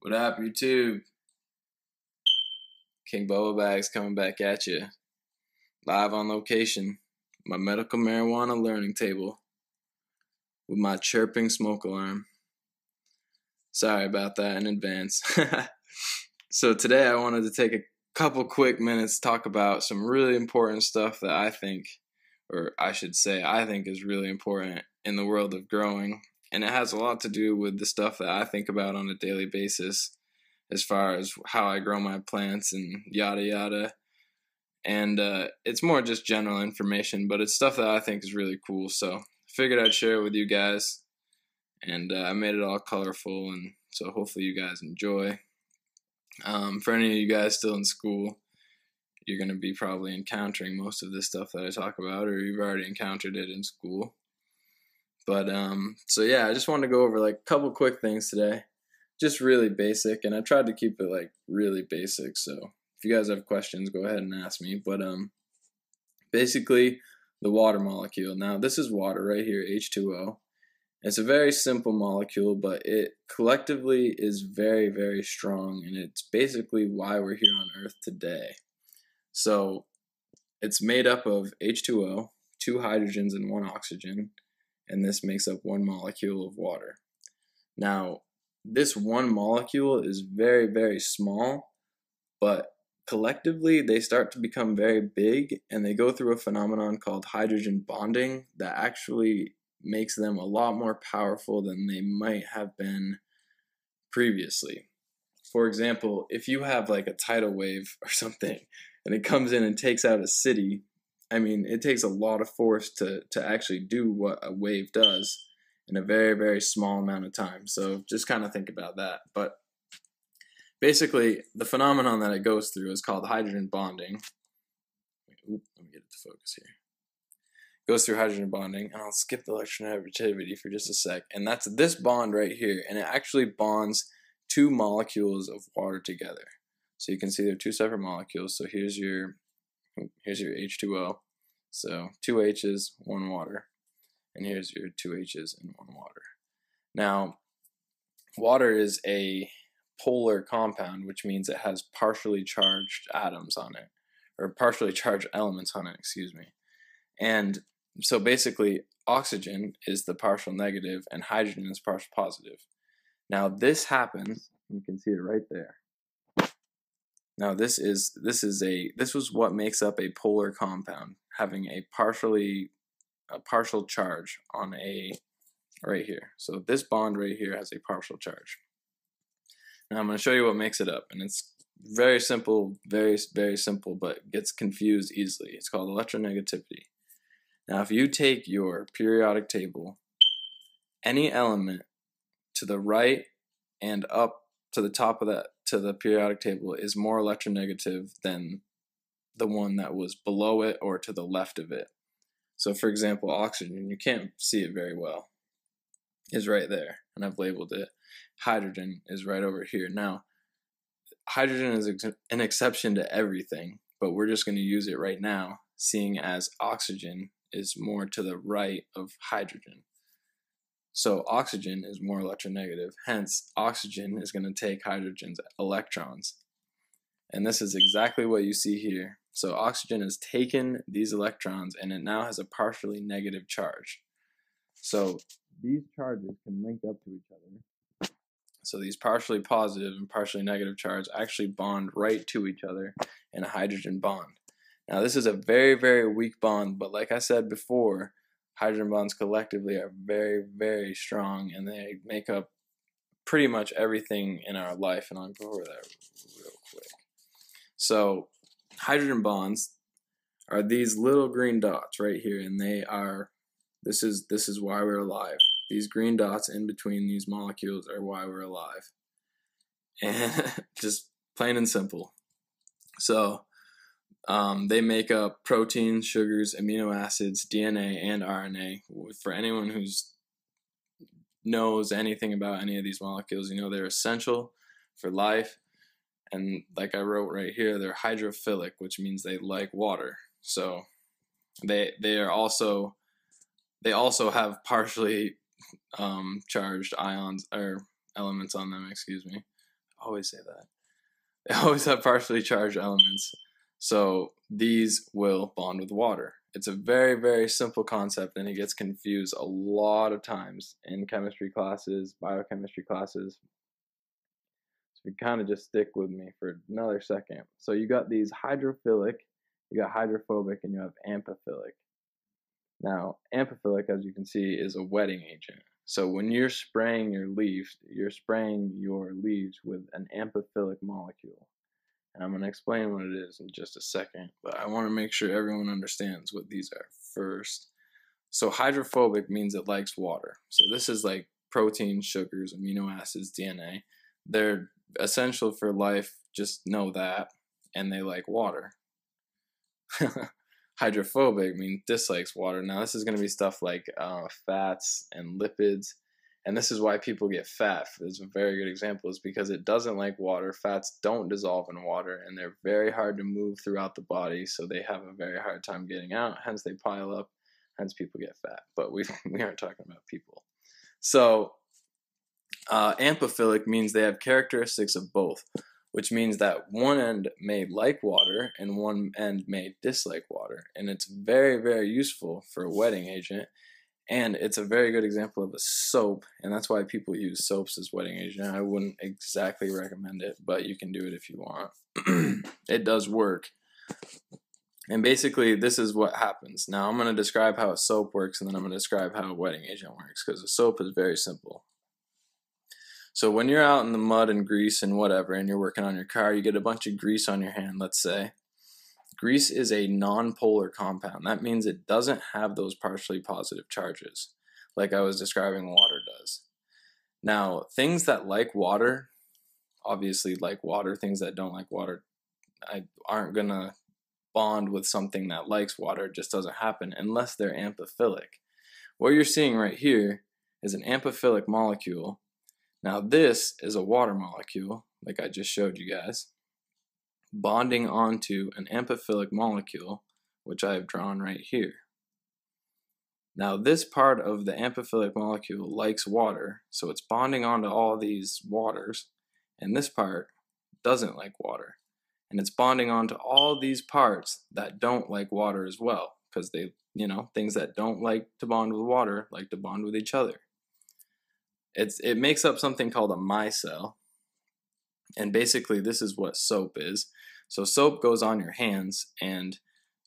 What up, YouTube? King Boba Bags coming back at you. Live on location. My medical marijuana learning table. With my chirping smoke alarm. Sorry about that in advance. So today I wanted to take a couple quick minutes to talk about some really important stuff that I think, or I should say I think is really important in the world of growing. And it has a lot to do with the stuff that I think about on a daily basis as far as how I grow my plants and yada yada. And it's more just general information, but it's stuff that I think is really cool. So I figured I'd share it with you guys. And I made it all colorful, and so hopefully you guys enjoy. For any of you guys still in school, you're going to be probably encountering most of this stuff that I talk about, or you've already encountered it in school. But so yeah, I just wanted to go over like a couple quick things today, just really basic, and I tried to keep it like really basic. So if you guys have questions, go ahead and ask me. But basically, the water molecule. Now this is water right here, H2O. It's a very simple molecule, but it collectively is very, very strong, and it's basically why we're here on Earth today. So it's made up of H2O, 2 hydrogens and 1 oxygen, and this makes up 1 molecule of water. Now, this 1 molecule is very, very small, but collectively they start to become very big, and they go through a phenomenon called hydrogen bonding that actually makes them a lot more powerful than they might have been previously. For example, if you have like a tidal wave or something and it comes in and takes out a city, I mean, it takes a lot of force to actually do what a wave does in a very, very small amount of time. So just kind of think about that. But basically, the phenomenon that it goes through is called hydrogen bonding. Let me get it to focus here. Goes through hydrogen bonding, and I'll skip the electronegativity for just a sec, and that's this bond right here, and it actually bonds 2 molecules of water together. So you can see they're 2 separate molecules. So here's your H2O, so 2 H's, 1 water, and here's your 2 H's and 1 water. Now, water is a polar compound, which means it has partially charged atoms on it, or partially charged elements on it, excuse me. And so basically, oxygen is the partial negative and hydrogen is partial positive. Now this happens, you can see it right there. Now this was what makes up a polar compound, having a partial charge on a right here. So this bond right here has a partial charge. Now I'm going to show you what makes it up, and it's very simple, very, very simple, but gets confused easily. It's called electronegativity. Now, if you take your periodic table, any element to the right and up to the top of that, to the periodic table, is more electronegative than the one that was below it or to the left of it. So, for example, oxygen, you can't see it very well, is right there, and I've labeled it. Hydrogen is right over here. Now, hydrogen is an exception to everything, but we're just going to use it right now, seeing as oxygen is more to the right of hydrogen. So oxygen is more electronegative, hence oxygen is going to take hydrogen's electrons. And this is exactly what you see here. So oxygen has taken these electrons and it now has a partially negative charge. So these charges can link up to each other. So these partially positive and partially negative charges actually bond right to each other in a hydrogen bond. Now this is a very, very weak bond, but like I said before, hydrogen bonds collectively are very, very strong, and they make up pretty much everything in our life, and I'll go over that real quick. So hydrogen bonds are these little green dots right here, and this is why we're alive. These green dots in between these molecules are why we're alive. And just plain and simple. So they make up proteins, sugars, amino acids, DNA, and RNA. For anyone who knows anything about any of these molecules, you know they're essential for life. And like I wrote right here, they're hydrophilic, which means they like water. So they also have partially charged ions or elements on them, excuse me. I always say that. They always have partially charged elements. So these will bond with water. It's a very, very simple concept, and it gets confused a lot of times in chemistry classes, biochemistry classes. So you kind of just stick with me for another second. So you got these hydrophilic, you got hydrophobic, and you have amphiphilic. Now, amphiphilic, as you can see, is a wetting agent. So when you're spraying your leaves with an amphiphilic molecule. And I'm going to explain what it is in just a second, but I want to make sure everyone understands what these are first. So hydrophobic means it likes water. So this is like proteins, sugars, amino acids, DNA. They're essential for life, just know that, and they like water. Hydrophobic means dislikes water. Now this is going to be stuff like fats and lipids. And this is why people get fat. It's a very good example, is because it doesn't like water. Fats don't dissolve in water, and they're very hard to move throughout the body, so they have a very hard time getting out. Hence, they pile up. Hence, people get fat. But we aren't talking about people. So, amphiphilic means they have characteristics of both, which means that one end may like water and one end may dislike water. And it's very, very useful for a wetting agent. And it's a very good example of a soap, and that's why people use soaps as wetting agent. I wouldn't exactly recommend it, but you can do it if you want. It does work. And basically, this is what happens. Now, I'm going to describe how a soap works, and then I'm going to describe how a wetting agent works, because a soap is very simple. So when you're out in the mud and grease and whatever, and you're working on your car, you get a bunch of grease on your hand, let's say. Grease is a non-polar compound. That means it doesn't have those partially positive charges, like I was describing water does. Now, things that like water, obviously like water. Things that don't like water aren't going to bond with something that likes water. It just doesn't happen unless they're amphiphilic. What you're seeing right here is an amphiphilic molecule. Now, this is a water molecule, like I just showed you guys, bonding onto an amphiphilic molecule, which I have drawn right here. Now this part of the amphiphilic molecule likes water, so it's bonding onto all these waters, and this part doesn't like water. And it's bonding onto all these parts that don't like water as well, because they, things that don't like to bond with water like to bond with each other. It makes up something called a micelle, and basically this is what soap is. So soap goes on your hands, and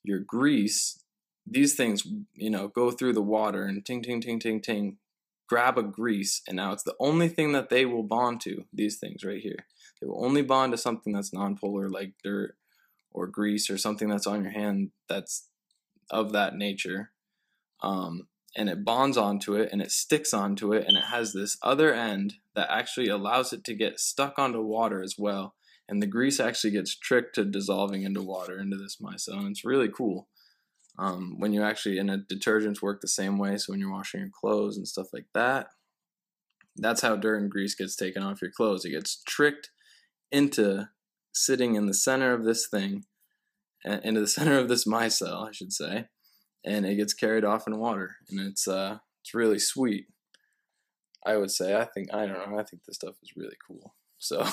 your grease, these things, go through the water and ting, ting, ting, ting, ting, grab a grease, and now it's the only thing that they will bond to, these things right here. They will only bond to something that's nonpolar, like dirt or grease or something that's on your hand that's of that nature. And it bonds onto it, and it sticks onto it, and it has this other end that actually allows it to get stuck onto water as well. And the grease actually gets tricked to dissolving into water, into this micelle, and it's really cool. When you actually, and detergents work the same way, so when you're washing your clothes and stuff like that, that's how dirt and grease gets taken off your clothes. It gets tricked into sitting in the center of this thing, into the center of this micelle, I should say, and it gets carried off in water, and it's really sweet, I would say. I think this stuff is really cool. So,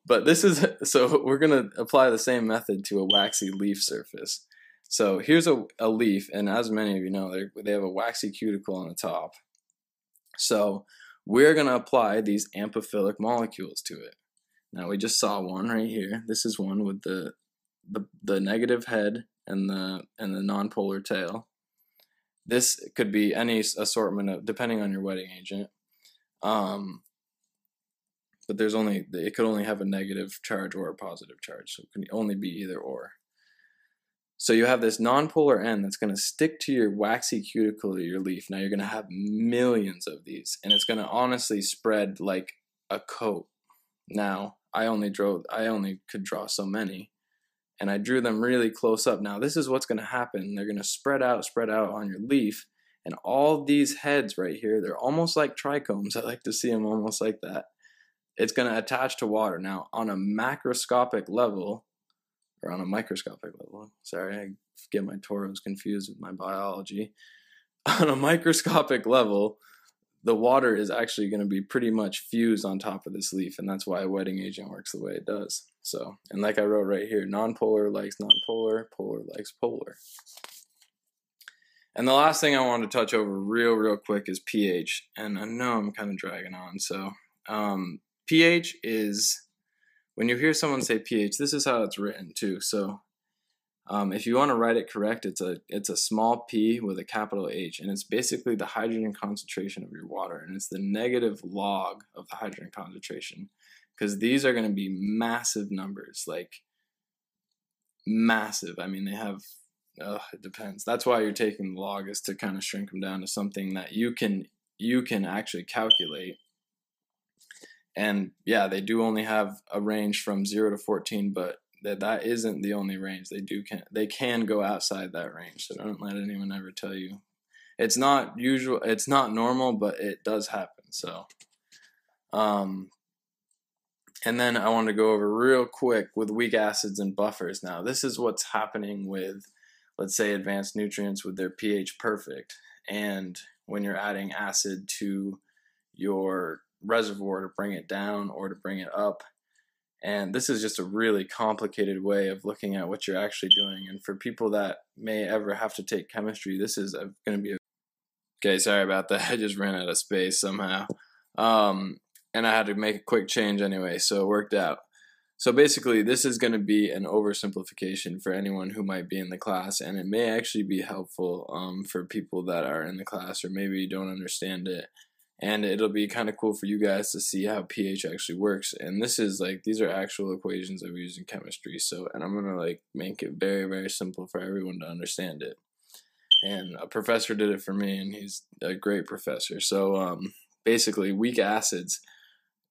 but so we're going to apply the same method to a waxy leaf surface. So here's a leaf, and as many of you know, they have a waxy cuticle on the top. So we're going to apply these amphiphilic molecules to it. Now we just saw one right here. This is one with the negative head and the nonpolar tail. This could be any assortment of, depending on your wetting agent. But it could only have a negative charge or a positive charge, so it can only be either or. So you have this nonpolar end that's going to stick to your waxy cuticle of your leaf. Now you're going to have millions of these, and it's going to honestly spread like a coat. Now I only could draw so many, and I drew them really close up. Now this is what's going to happen. They're going to spread out on your leaf, and all these heads right here, they're almost like trichomes. I like to see them almost like that. It's going to attach to water. Now on a macroscopic level, or on a microscopic level, sorry, I get my Toros confused with my biology. On a microscopic level, the water is actually going to be pretty much fused on top of this leaf, and that's why a wetting agent works the way it does. So, and like I wrote right here, nonpolar likes nonpolar, polar likes polar. And the last thing I want to touch over real quick is pH. And I know I'm kind of dragging on. So pH is, when you hear someone say pH, this is how it's written too. So if you want to write it correct, it's a small p with a capital H, and it's basically the hydrogen concentration of your water, and it's the negative log of the hydrogen concentration, because these are going to be massive numbers, like massive. I mean, they have, it depends. That's why you're taking the log, is to kind of shrink them down to something that you can actually calculate. And yeah, they do only have a range from 0 to 14, but that isn't the only range. They can go outside that range. So don't let anyone ever tell you. It's not usual, it's not normal, but it does happen. So and then I want to go over real quick with weak acids and buffers. Now, this is what's happening with, let's say, advanced nutrients with their pH perfect, and when you're adding acid to your reservoir to bring it down or to bring it up. And this is just a really complicated way of looking at what you're actually doing. And for people that may ever have to take chemistry, this is going to be okay, sorry about that. I just ran out of space somehow. And I had to make a quick change anyway, so it worked out. So basically, this is going to be an oversimplification for anyone who might be in the class, and it may actually be helpful for people that are in the class or maybe don't understand it. And it'll be kind of cool for you guys to see how pH actually works. And this is like, these are actual equations that we use in chemistry. So, and I'm going to like make it very simple for everyone to understand it. And a professor did it for me, and he's a great professor. So basically, weak acids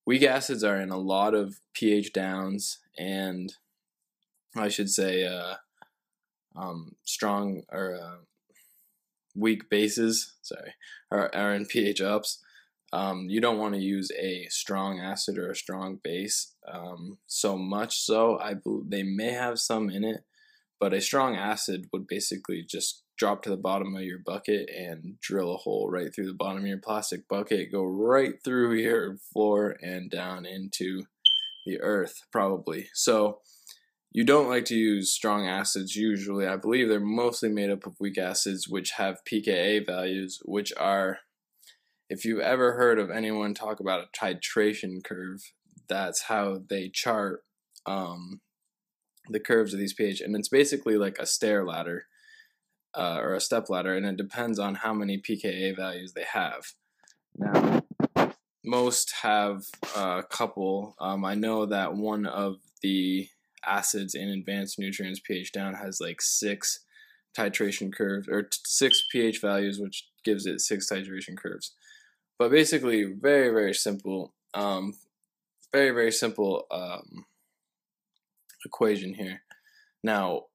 are in a lot of pH downs, and I should say strong or weak bases, are in pH ups. You don't want to use a strong acid or a strong base so much so. They may have some in it, but a strong acid would basically just drop to the bottom of your bucket and drill a hole right through the bottom of your plastic bucket, go right through your floor and down into the earth, probably. So you don't like to use strong acids usually. I believe they're mostly made up of weak acids, which have pKa values, which are, if you've ever heard of anyone talk about a titration curve, that's how they chart the curves of these pH. And it's basically like a stair ladder or a step ladder, and it depends on how many pKa values they have. Now, most have a couple. I know that one of the acids in advanced nutrients pH down has like 6 titration curves, or 6 pH values, which gives it 6 titration curves. But basically, very simple, very simple equation here. Now,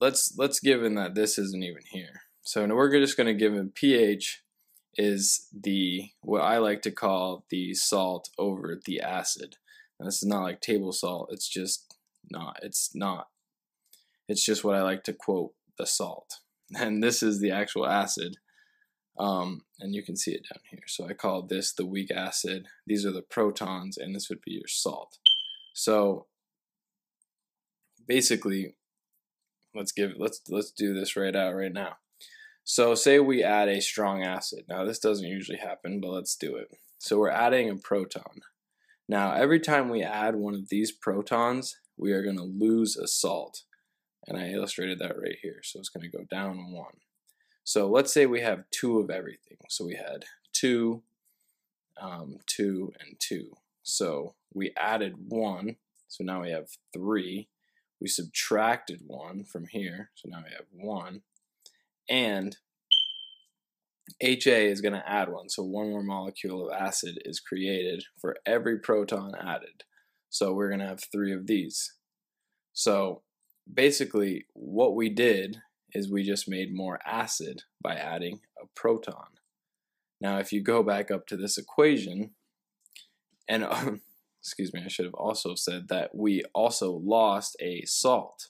let's given that this isn't even here. So now we're just going to give him pH is what I like to call the salt over the acid. Now, this is not like table salt. It's just not. It's just what I like to quote the salt. And this is the actual acid. And you can see it down here. So I call this the weak acid. These are the protons, and this would be your salt. So basically, let's do this right now. So say we add a strong acid. Now this doesn't usually happen, but let's do it. So we're adding a proton. Now every time we add one of these protons, we are going to lose a salt. And I illustrated that right here. So it's going to go down 1. So let's say we have 2 of everything. So we had 2, 2, and 2. So we added 1. So now we have 3. We subtracted 1 from here. So now we have 1. And HA is going to add 1. So 1 more molecule of acid is created for every proton added. So we're going to have 3 of these. So basically what we did is we just made more acid by adding a proton. Now if you go back up to this equation, and excuse me, I should have also said that we also lost a salt.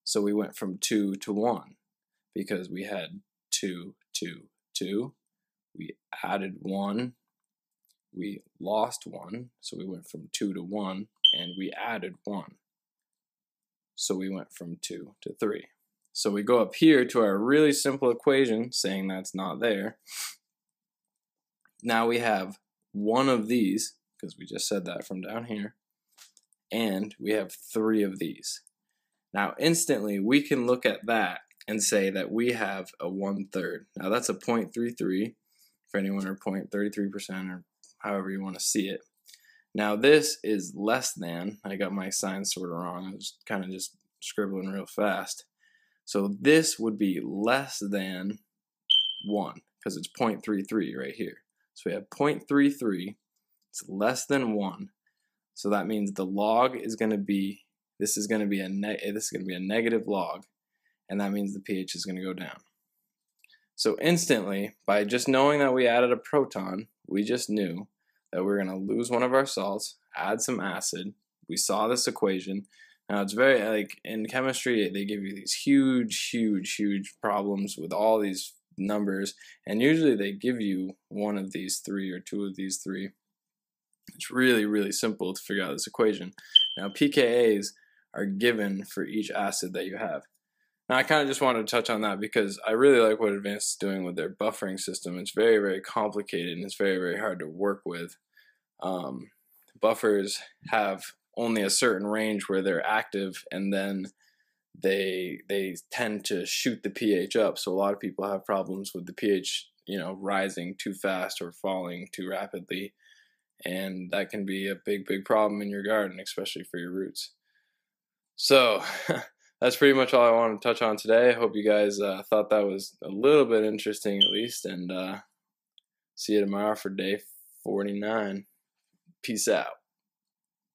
So we went from 2 to 1 because we had 2, 2, 2. we added 1, we lost 1, so we went from 2 to 1, and we added 1. So we went from 2 to 3. So we go up here to our really simple equation saying that's not there. Now we have one of these, because we just said that from down here, and we have 3 of these. Now instantly we can look at that and say that we have a 1/3. Now that's a 0.33 for anyone, or 0.33%, or however you want to see it. Now this is less than, I got my signs sort of wrong, I was kind of just scribbling real fast. So this would be less than 1, because it's 0.33 right here. So we have 0.33, it's less than 1. So that means the log is going to be, this is going to be a negative log, and that means the pH is going to go down. So instantly, by just knowing that we added a proton, we just knew that we're going to lose one of our salts, add some acid. We saw this equation. Now it's very, like in chemistry, they give you these huge problems with all these numbers, and usually they give you one of these 3 or 2 of these 3. It's really simple to figure out this equation. Now pKa's are given for each acid that you have. Now I kind of just wanted to touch on that because I really like what Advanced is doing with their buffering system. It's very complicated, and it's very hard to work with. Buffers have only a certain range where they're active, and then they tend to shoot the pH up. So a lot of people have problems with the pH, rising too fast or falling too rapidly, and that can be a big problem in your garden, especially for your roots. So that's pretty much all I wanted to touch on today. I hope you guys thought that was a little bit interesting at least, and see you tomorrow for day 49. Peace out.